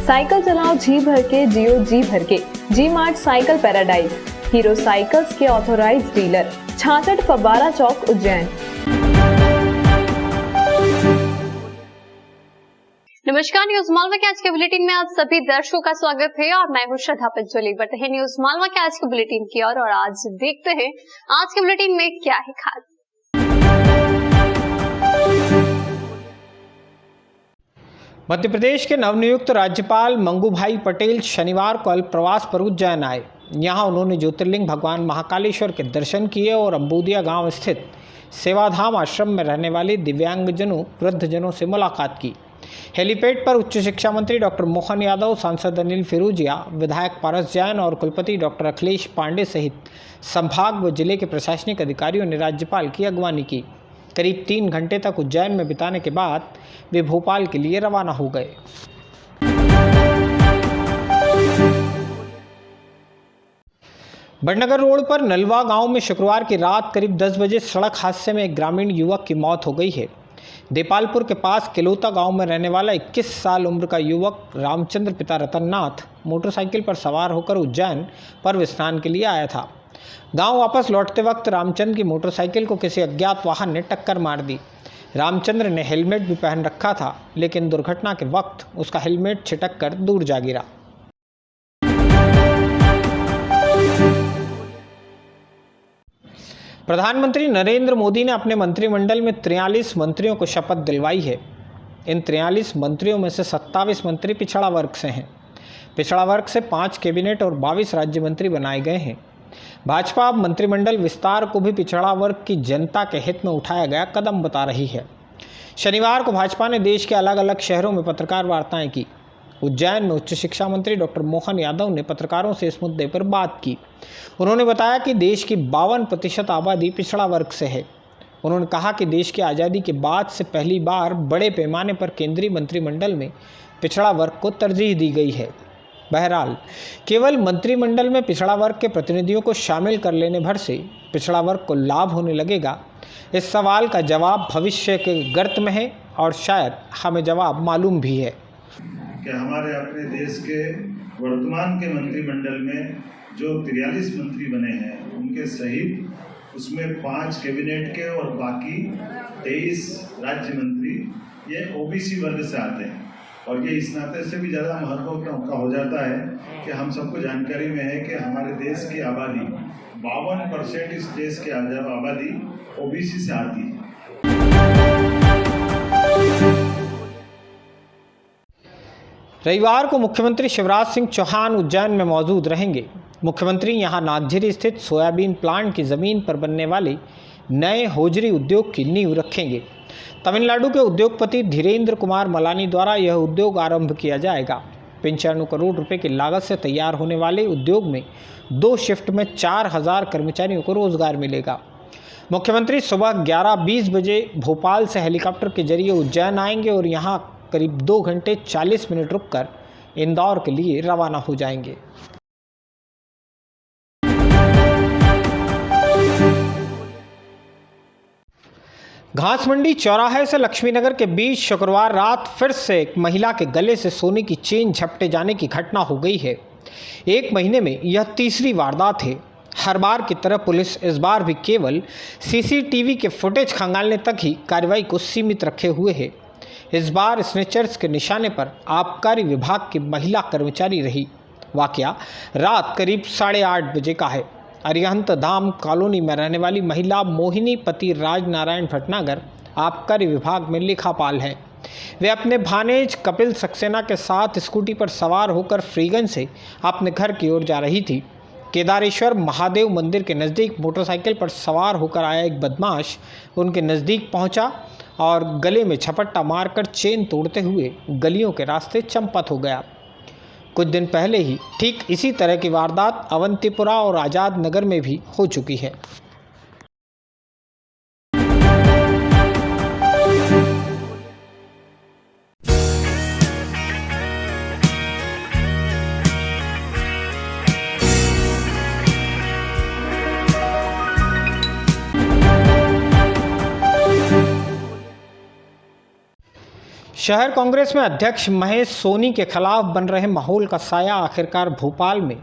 Cycle चलाओ जी भर के, जियो जी भर के। G mart cycle paradise, Hero cycles के ऑथोराइज्ड डीलर, 66 फव्वारा चौक, उज्जैन। नमस्कार, न्यूज मालवा के आज के बुलेटिन में आप सभी दर्शकों का स्वागत है और मैं हूं श्रद्धा पंचोली। बढ़ते हैं न्यूज मालवा के आज के बुलेटिन की ओर और आज देखते हैं आज के बुलेटिन में क्या है खास। मध्य प्रदेश के नवनियुक्त राज्यपाल मंगूभाई पटेल शनिवार को अल्प प्रवास पर उज्जैन आए। यहां उन्होंने ज्योतिर्लिंग भगवान महाकालेश्वर के दर्शन किए और अम्बुदिया गांव स्थित सेवाधाम आश्रम में रहने वाले दिव्यांगजनों वृद्धजनों से मुलाकात की। हेलीपैड पर उच्च शिक्षा मंत्री डॉक्टर मोहन यादव, सांसद अनिल फिरोजिया, विधायक पारस जैन और कुलपति डॉक्टर अखिलेश पांडे सहित संभाग व जिले के प्रशासनिक अधिकारियों ने राज्यपाल की अगवानी की। करीब 3 घंटे तक उज्जैन में बिताने के बाद वे भोपाल के लिए रवाना हो गए। बड़नगर रोड पर नलवा गांव में शुक्रवार की रात करीब 10 बजे सड़क हादसे में एक ग्रामीण युवक की मौत हो गई है। देपालपुर के पास किलोता गांव में रहने वाला 21 साल उम्र का युवक रामचंद्र पिता रतननाथ मोटरसाइकिल पर सवार होकर उज्जैन पर्व स्नान के लिए आया था। गांव वापस लौटते वक्त रामचंद्र की मोटरसाइकिल को किसी अज्ञात वाहन ने टक्कर मार दी। रामचंद्र ने हेलमेट भी पहन रखा था, लेकिन दुर्घटना के वक्त उसका हेलमेट छिटक कर दूर जा गिरा। प्रधानमंत्री नरेंद्र मोदी ने अपने मंत्रिमंडल में 43 मंत्रियों को शपथ दिलवाई है। इन 43 मंत्रियों में से 27 मंत्री पिछड़ा वर्ग से हैं। पिछड़ा वर्ग से 5 कैबिनेट और 22 राज्य मंत्री बनाए गए हैं। भाजपा अब मंत्रिमंडल विस्तार को भी पिछड़ा वर्ग की जनता के हित में उठाया गया कदम बता रही है। शनिवार को भाजपा ने देश के अलग अलग शहरों में पत्रकार वार्ताएं की। उज्जैन में उच्च शिक्षा मंत्री डॉक्टर मोहन यादव ने पत्रकारों से इस मुद्दे पर बात की। उन्होंने बताया कि देश की 52% आबादी पिछड़ा वर्ग से है। उन्होंने कहा कि देश की आज़ादी के बाद से पहली बार बड़े पैमाने पर केंद्रीय मंत्रिमंडल में पिछड़ा वर्ग को तरजीह दी गई है। बहरहाल, केवल मंत्रिमंडल में पिछड़ा वर्ग के प्रतिनिधियों को शामिल कर लेने भर से पिछड़ा वर्ग को लाभ होने लगेगा, इस सवाल का जवाब भविष्य के गर्त में है और शायद हमें जवाब मालूम भी है कि हमारे अपने देश के वर्तमान के मंत्रिमंडल में जो 43 मंत्री बने हैं उनके सहित उसमें 5 कैबिनेट के और बाकी 23 राज्य मंत्री ये ओबीसी वर्ग से आते हैं। और ये इस नाते से भी ज़्यादा महत्व का हो जाता है कि हम सबको जानकारी में है कि हमारे देश की आबादी 52% इस देश की आबादी ओबीसी से आती है। रविवार को मुख्यमंत्री शिवराज सिंह चौहान उज्जैन में मौजूद रहेंगे। मुख्यमंत्री यहां नागझिरी स्थित सोयाबीन प्लांट की ज़मीन पर बनने वाले नए होजरी उद्योग की नींव रखेंगे। तमिलनाडु के उद्योगपति धीरेन्द्र कुमार मलानी द्वारा यह उद्योग आरंभ किया जाएगा। 95 करोड़ रुपए की लागत से तैयार होने वाले उद्योग में 2 शिफ्ट में 4000 कर्मचारियों को रोजगार मिलेगा। मुख्यमंत्री सुबह 11:20 बजे भोपाल से हेलीकॉप्टर के जरिए उज्जैन आएंगे और यहां करीब 2 घंटे 40 मिनट रुककर इंदौर के लिए रवाना हो जाएंगे। घास मंडी चौराहे से लक्ष्मीनगर के बीच शुक्रवार रात फिर से एक महिला के गले से सोने की चेन झपटे जाने की घटना हो गई है। 1 महीने में यह तीसरी वारदात है। हर बार की तरह पुलिस इस बार भी केवल सीसीटीवी के फुटेज खंगालने तक ही कार्रवाई को सीमित रखे हुए है। इस बार स्नेचर्स के निशाने पर आबकारी विभाग की महिला कर्मचारी रही। वाकया रात करीब 8:30 बजे का है। अरिहंत धाम कॉलोनी में रहने वाली महिला मोहिनी पति राजनारायण भटनागर आबकारी विभाग में लेखापाल हैं। वे अपने भानेज कपिल सक्सेना के साथ स्कूटी पर सवार होकर फ्रीगंज से अपने घर की ओर जा रही थी। केदारेश्वर महादेव मंदिर के नज़दीक मोटरसाइकिल पर सवार होकर आया एक बदमाश उनके नज़दीक पहुंचा और गले में झपट्टा मारकर चेन तोड़ते हुए गलियों के रास्ते चंपत हो गया। कुछ दिन पहले ही ठीक इसी तरह की वारदात अवंतीपुरा और आज़ाद नगर में भी हो चुकी है। शहर कांग्रेस में अध्यक्ष महेश सोनी के खिलाफ बन रहे माहौल का साया आखिरकार भोपाल में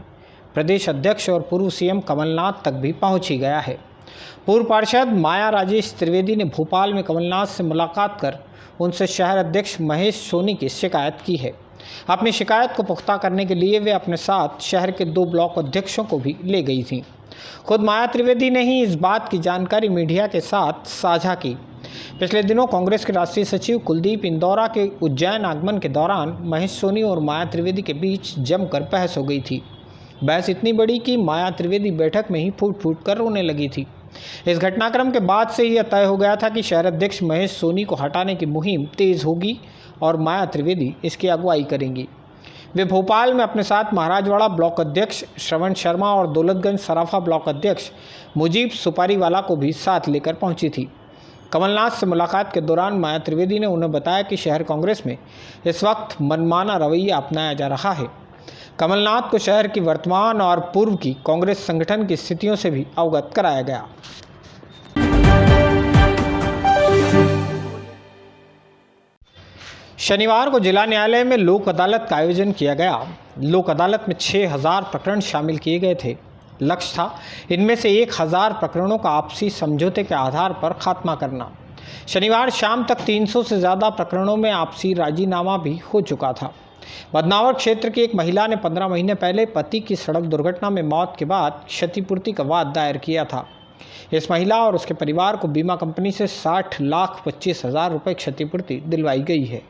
प्रदेश अध्यक्ष और पूर्व सीएम कमलनाथ तक भी पहुंच ही गया है। पूर्व पार्षद माया राजेश त्रिवेदी ने भोपाल में कमलनाथ से मुलाकात कर उनसे शहर अध्यक्ष महेश सोनी की शिकायत की है। अपनी शिकायत को पुख्ता करने के लिए वे अपने साथ शहर के 2 ब्लॉक अध्यक्षों को भी ले गई थीं। खुद माया त्रिवेदी ने ही इस बात की जानकारी मीडिया के साथ साझा की। पिछले दिनों कांग्रेस के राष्ट्रीय सचिव कुलदीप इंदौरा के उज्जैन आगमन के दौरान महेश सोनी और माया त्रिवेदी के बीच जमकर बहस हो गई थी। बहस इतनी बड़ी कि माया त्रिवेदी बैठक में ही फूट फूट कर रोने लगी थी। इस घटनाक्रम के बाद से यह तय हो गया था कि शहर अध्यक्ष महेश सोनी को हटाने की मुहिम तेज होगी और माया त्रिवेदी इसकी अगुवाई करेंगी। वे भोपाल में अपने साथ महाराजवाड़ा ब्लॉक अध्यक्ष श्रवण शर्मा और दौलतगंज सराफा ब्लॉक अध्यक्ष मुजीब सुपारीवाला को भी साथ लेकर पहुंची थी। कमलनाथ से मुलाकात के दौरान माया त्रिवेदी ने उन्हें बताया कि शहर कांग्रेस में इस वक्त मनमाना रवैया अपनाया जा रहा है। कमलनाथ को शहर की वर्तमान और पूर्व की कांग्रेस संगठन की स्थितियों से भी अवगत कराया गया। शनिवार को जिला न्यायालय में लोक अदालत का आयोजन किया गया। लोक अदालत में 6000 प्रकरण शामिल किए गए थे। लक्ष्य था इनमें से 1000 प्रकरणों का आपसी समझौते के आधार पर खात्मा करना। शनिवार शाम तक 300 से ज़्यादा प्रकरणों में आपसी राजीनामा भी हो चुका था। बदनावर क्षेत्र की एक महिला ने 15 महीने पहले पति की सड़क दुर्घटना में मौत के बाद क्षतिपूर्ति का वाद दायर किया था। इस महिला और उसके परिवार को बीमा कंपनी से 60,25,000 रुपये क्षतिपूर्ति दिलवाई गई है।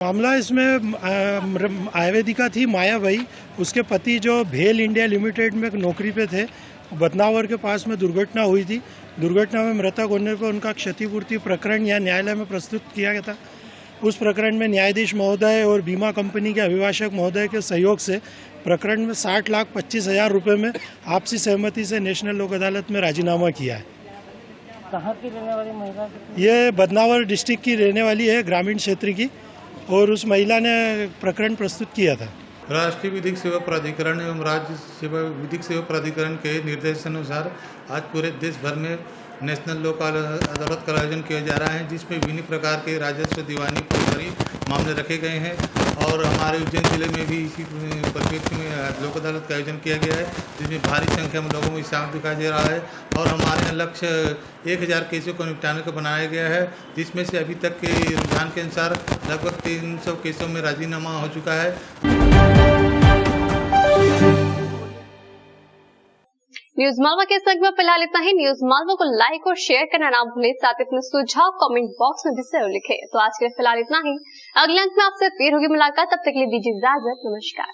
मामला इसमें आयुर्वेदिका थी माया भाई, उसके पति जो भेल इंडिया लिमिटेड में नौकरी पे थे। बदनावर के पास में दुर्घटना हुई थी। दुर्घटना में मृतक होने पर उनका क्षतिपूर्ति प्रकरण यहाँ न्यायालय में प्रस्तुत किया गया था। उस प्रकरण में न्यायाधीश महोदय और बीमा कंपनी के अभिभाषक महोदय के सहयोग से प्रकरण में 60,25,000 रुपये में आपसी सहमति से नेशनल लोक अदालत में राजीनामा किया है। कहाँ की रहने वाली महिला? ये बदनावर डिस्ट्रिक्ट की रहने वाली है, ग्रामीण क्षेत्र की, और उस महिला ने प्रकरण प्रस्तुत किया था। राष्ट्रीय विधिक सेवा प्राधिकरण एवं राज्य सेवा विधिक सेवा प्राधिकरण के निर्देशानुसार आज पूरे देश भर में नेशनल लोक अदालत का आयोजन किया जा रहा है, जिसमें विभिन्न प्रकार के राजस्व, दीवानी, फौजदारी मामले रखे गए हैं। और हमारे उज्जैन जिले में भी इसी परिप्रेक्ष्य में लोक अदालत का आयोजन किया गया है, जिसमें भारी संख्या में लोगों में उत्साह दिखाई दे रहा है। और हमारे यहाँ लक्ष्य 1000 केसों को निपटाने का बनाया गया है, जिसमें से अभी तक के रुझान के अनुसार लगभग 300 केसों में राजीनामा हो चुका है। न्यूज मालवा के संग में फिलहाल इतना ही। न्यूज मालवा को लाइक और शेयर करना ना भूलें, साथ ही अपने सुझाव कमेंट बॉक्स में भी जरूर लिखें। तो आज के लिए फिलहाल इतना ही। अगले अंक में आपसे फिर होगी मुलाकात, तब तक के लिए दीजिए इजाजत। नमस्कार।